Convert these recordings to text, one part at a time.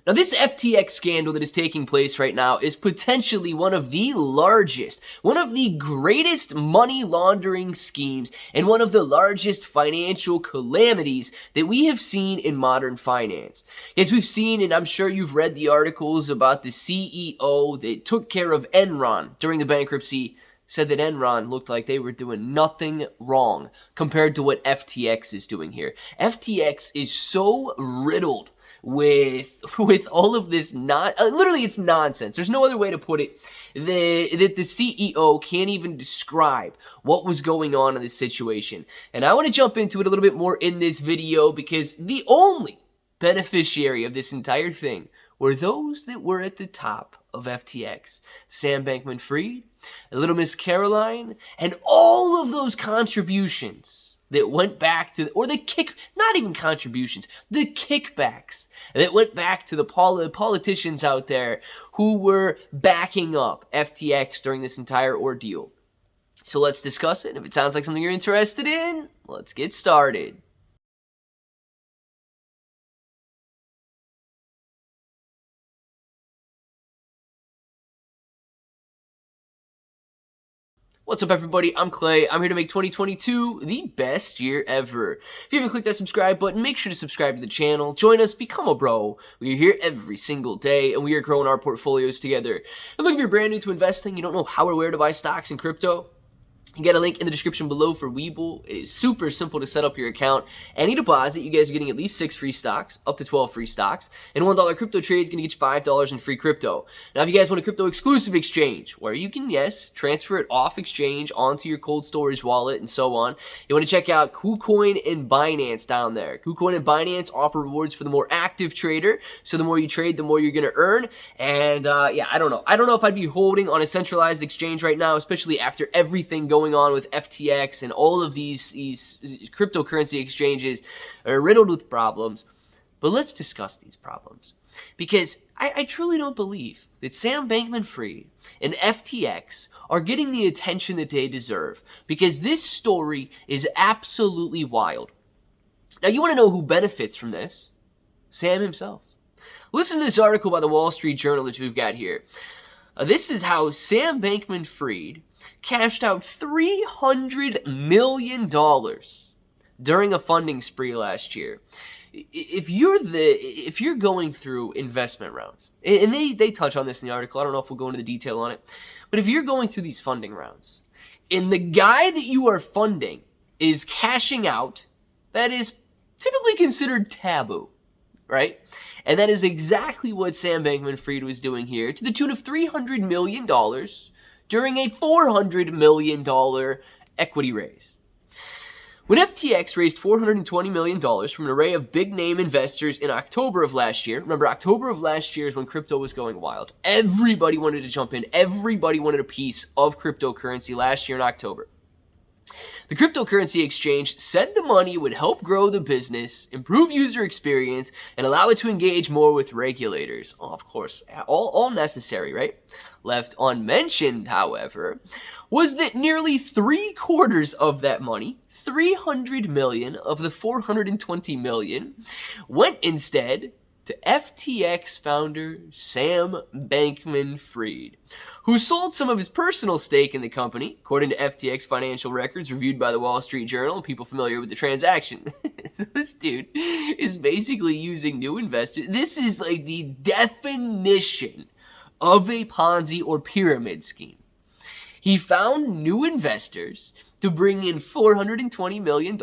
Now, this FTX scandal that is taking place right now is potentially one of the largest, one of the greatest money laundering schemes, and one of the largest financial calamities that we have seen in modern finance. As we've seen, and I'm sure you've read the articles about the CEO that took care of Enron during the bankruptcy, said that Enron looked like they were doing nothing wrong compared to what FTX is doing here. FTX is so riddled with all of this literally it's nonsense. There's no other way to put it that the CEO can't even describe what was going on in this situation. And I want to jump into it a little bit more in this video because the only beneficiary of this entire thing were those that were at the top of FTX. Sam Bankman-Fried, Little Miss Caroline, and all of those contributions that went back to, not even contributions, the kickbacks that went back to the politicians out there who were backing up FTX during this entire ordeal. So let's discuss it. If it sounds like something you're interested in, let's get started. What's up, everybody? I'm Clay. I'm here to make 2022 the best year ever. If you haven't clicked that subscribe button, make sure to subscribe to the channel. Join us, become a bro. We are here every single day, and we are growing our portfolios together. And look, if you're brand new to investing, you don't know how or where to buy stocks in crypto, you get a link in the description below for Webull. It is super simple to set up your account. Any deposit, you guys are getting at least 6 free stocks, up to 12 free stocks. And $1 crypto trade is going to get you $5 in free crypto. Now, if you guys want a crypto exclusive exchange, where you can, yes, transfer it off exchange onto your cold storage wallet and so on, you want to check out KuCoin and Binance down there. KuCoin and Binance offer rewards for the more active trader. So the more you trade, the more you're going to earn. And yeah, I don't know. I don't know if I'd be holding on a centralized exchange right now, especially after everything going on with FTX and all of these cryptocurrency exchanges are riddled with problems. But let's discuss these problems, because I truly don't believe that Sam Bankman-Fried and FTX are getting the attention that they deserve, because this story is absolutely wild. Now, you want to know who benefits from this? Sam himself. Listen to this article by the Wall Street Journal that we've got here. This is how Sam Bankman-Fried cashed out $300 million during a funding spree last year. If you're going through investment rounds, and they touch on this in the article, I don't know if we'll go into the detail on it, but if you're going through these funding rounds, and the guy that you are funding is cashing out, that is typically considered taboo, right? And that is exactly what Sam Bankman-Fried was doing here, to the tune of $300 million during a $400 million equity raise. When FTX raised $420 million from an array of big-name investors in October of last year, remember, October of last year is when crypto was going wild. Everybody wanted to jump in. Everybody wanted a piece of cryptocurrency last year in October. The cryptocurrency exchange said the money would help grow the business, improve user experience, and allow it to engage more with regulators. Oh, of course, all necessary, right? Left unmentioned, however, was that nearly 3/4 of that money, $300 million of the $420 million, went instead to FTX founder Sam Bankman-Fried, who sold some of his personal stake in the company, according to FTX financial records reviewed by the Wall Street Journal, people familiar with the transaction. This dude is basically using new investors. This is like the definition of a Ponzi or pyramid scheme. He found new investors to bring in $420 million,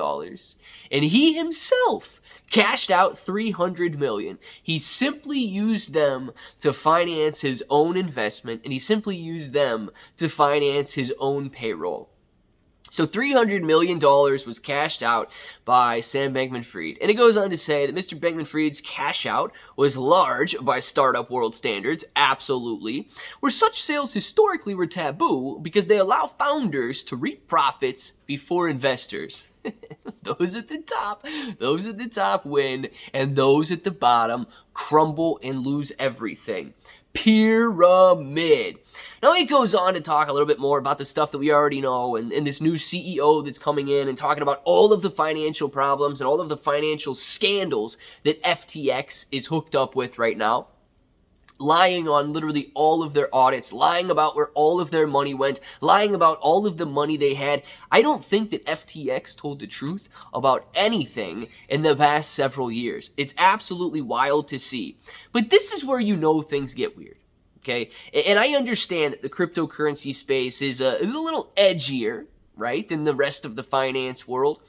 and he himself cashed out $300 million. He simply used them to finance his own investment, and he simply used them to finance his own payroll. So $300 million was cashed out by Sam Bankman-Fried. And it goes on to say that Mr. Bankman-Fried's cash out was large by startup world standards, absolutely, where such sales historically were taboo because they allow founders to reap profits before investors. Those at the top win, and those at the bottom crumble and lose everything. Pyramid. Now it goes on to talk a little bit more about the stuff that we already know, and this new CEO that's coming in and talking about all of the financial problems and all of the financial scandals that FTX is hooked up with right now. lying on literally all of their audits, lying about where all of their money went, lying about all of the money they had. I don't think that FTX told the truth about anything in the past several years. It's absolutely wild to see. But this is where you know things get weird. Okay? And I understand that the cryptocurrency space is a little edgier, right, than the rest of the finance world.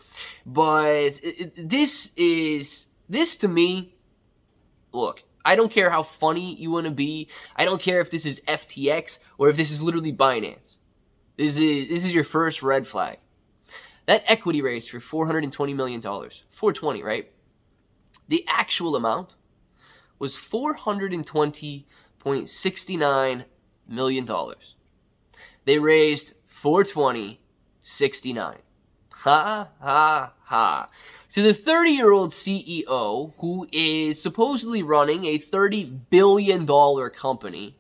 But this to me, look, I don't care how funny you want to be. I don't care if this is FTX or if this is literally Binance. This is your first red flag. That equity raise for $420 million. 420, right? The actual amount was $420.69 million. They raised 420.69. Ha, ha, ha. So the 30-year-old CEO, who is supposedly running a $30 billion company,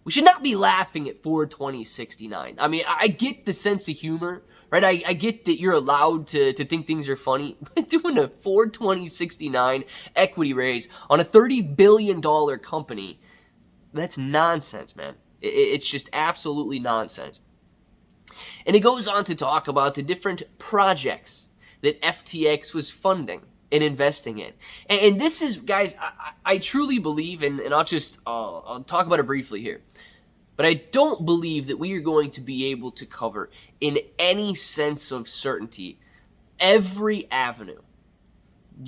we should not be laughing at 420.69. I mean, I get the sense of humor, right? I get that you're allowed to think things are funny, but doing a 420.69 equity raise on a $30 billion company, that's nonsense, man. It's just absolutely nonsense. And it goes on to talk about the different projects that FTX was funding and investing in. And this is, guys, I truly believe, and I'll talk about it briefly here, but I don't believe that we are going to be able to cover in any sense of certainty every avenue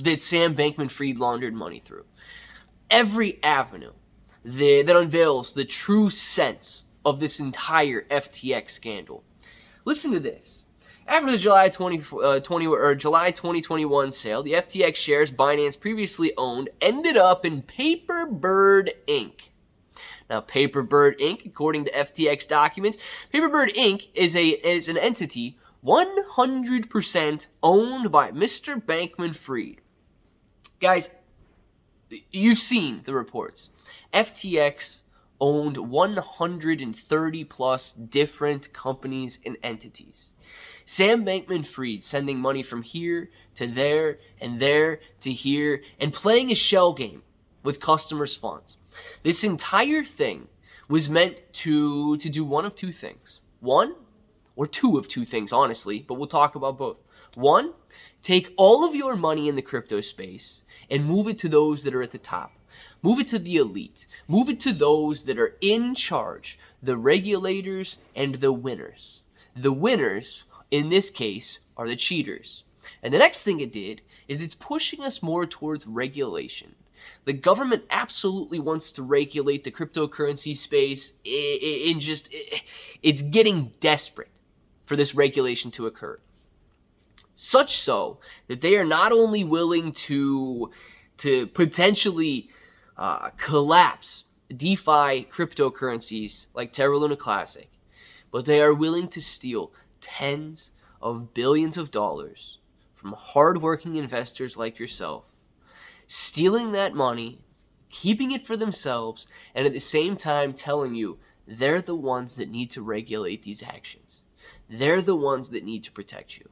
that Sam Bankman-Fried laundered money through. Every avenue that unveils the true sense of this entire FTX scandal. Listen to this. After the July 2021 sale, the FTX shares Binance previously owned ended up in Paperbird Inc. Now, Paperbird Inc., according to FTX documents, Paperbird Inc. is an entity 100% owned by Mr. Bankman-Fried. Guys, you've seen the reports. FTX owned 130 plus different companies and entities. Sam Bankman-Fried sending money from here to there and there to here and playing a shell game with customers' funds. This entire thing was meant to do one of two things. One, or two of two things, honestly, but we'll talk about both. One, take all of your money in the crypto space and move it to those that are at the top. Move it to the elite. Move it to those that are in charge, the regulators and the winners. The winners, in this case, are the cheaters. And the next thing it did is it's pushing us more towards regulation. The government absolutely wants to regulate the cryptocurrency space. It's getting desperate for this regulation to occur. Such so that they are not only willing to potentially collapse DeFi cryptocurrencies like Terra Luna Classic, but they are willing to steal tens of billions of dollars from hardworking investors like yourself, stealing that money, keeping it for themselves, and at the same time telling you they're the ones that need to regulate these actions. They're the ones that need to protect you.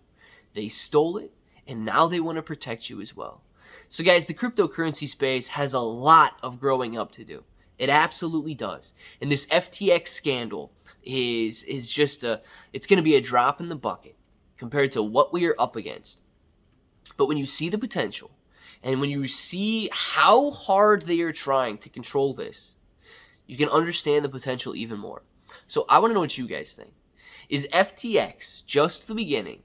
They stole it, and now they want to protect you as well. So guys, the cryptocurrency space has a lot of growing up to do. It absolutely does. And this FTX scandal is just it's going to be a drop in the bucket compared to what we are up against. But when you see the potential, and when you see how hard they are trying to control this, you can understand the potential even more. So I want to know what you guys think. Is FTX just the beginning,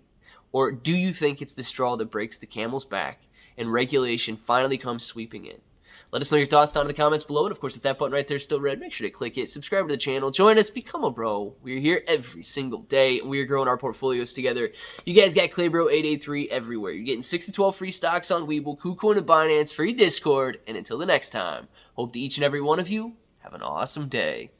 or do you think it's the straw that breaks the camel's back and regulation finally comes sweeping in? Let us know your thoughts down in the comments below. And of course, if that button right there is still red, make sure to click it. Subscribe to the channel. Join us. Become a bro. We're here every single day, and we are growing our portfolios together. You guys got ClayBro 883 everywhere. You're getting 6 to 12 free stocks on Webull, KuCoin, and Binance, free Discord. And until the next time, hope to each and every one of you have an awesome day.